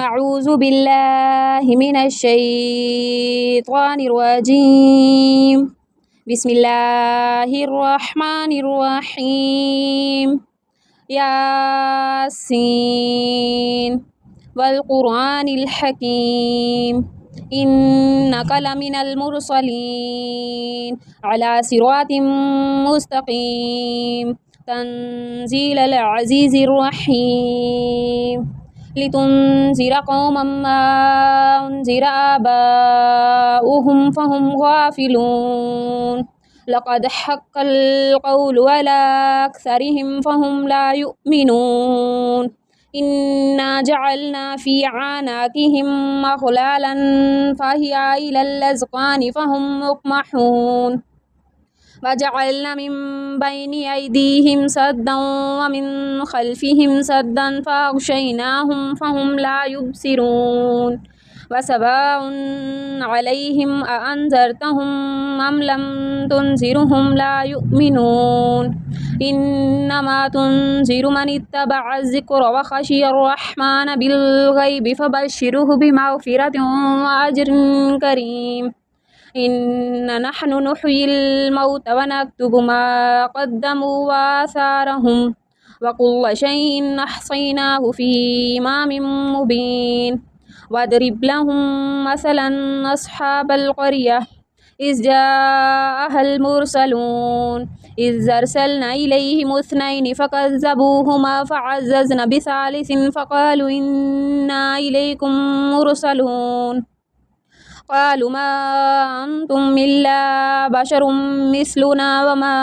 أعوذ بالله من الشيطان الرجيم. بسم الله الرحمن الرحيم. ياسين والقرآن الحكيم إنك لمن المرسلين على صراط مستقيم تنزيل العزيز الرحيم لتنذر قوما ما أنذر آباؤهم فهم غافلون لقد حق القول على أكثرهم فهم لا يؤمنون إنا جعلنا في أعناقهم أغلالا فهي إلى الأذقان فهم مقمحون وجعلنا من بين أيديهم سدا ومن خلفهم سدا فأغشيناهم فهم لا يبصرون وسواء عليهم أأنذرتهم أم لم تنذرهم لا يؤمنون إنما تنذر من اتبع الذكر وخشي الرحمن بالغيب فبشره بمغفرة وأجر كريم إنا نحن نحيي الموتى ونكتب ما قدموا وآثارهم وكل شيء أحصيناه في إمام مبين واضرب لهم مثلا أصحاب القرية إذ جاءها المرسلون إذ أرسلنا إليهم اثنين فكذبوهما فعززنا بثالث فقالوا إنا إليكم مرسلون قالوا ما أنتم إلا بشر مثلنا وما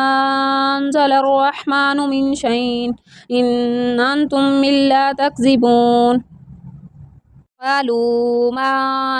أنزل الرحمن من شيء إن أنتم إلا تكذبون قالوا ما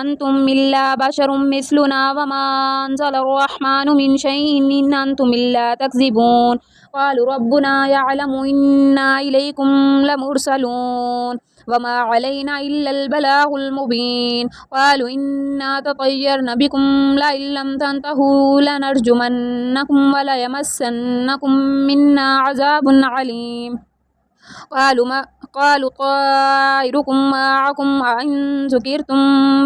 أنتم إلا بشر مثلنا وما أنزل الرحمن من شيء إن أنتم إلا تكذبون قالوا ربنا يعلم إنا إليكم لمرسلون وما علينا إلا البلاغ المبين قالوا إنا تطيرنا بكم لئن لم تنتهوا لنرجمنكم وليمسنكم منا عذاب عليم قالوا طائركم معكم أئن ذكرتم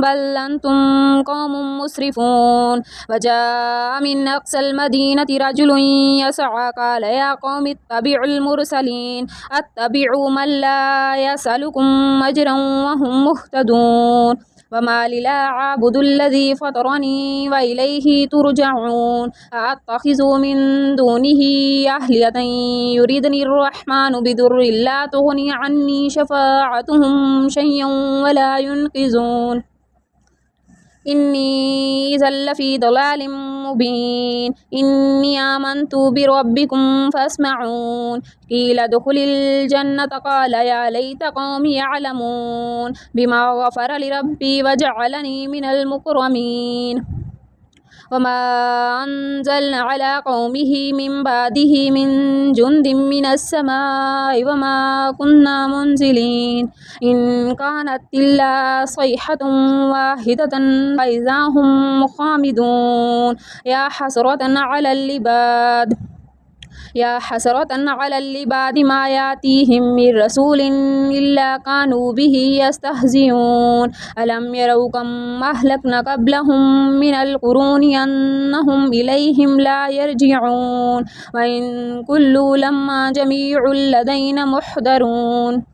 بل أنتم قوم مسرفون وجاء من أقصى المدينة رجل يسعى قال يا قوم اتبعوا المرسلين اتبعوا من لا يسألكم أجرا وهم مهتدون وما لي لا أعبد الذي فطرني وإليه ترجعون أأتخذ من دونه آلهة يريدني الرحمن بضر لا تغني عني شفاعتهم شيئا ولا ينقذون إني إذا لفي ضلال مبين إني آمنت بربكم فاسمعون قيل ادخل الجنة قال يا ليت قومي يعلمون بما غفر لربي وجعلني من المكرمين وما أنزلنا على قومه من بعده من جند من السماء وما كنا منزلين إن كانت إلا صيحة واحدة فإذا هم خامدون يا حسرة على العباد ما يأتيهم من رسول إلا كانوا به يستهزئون ألم يروا كم أهلكنا قبلهم من القرون أنهم إليهم لا يرجعون وإن كل لما جميع لدينا محضرون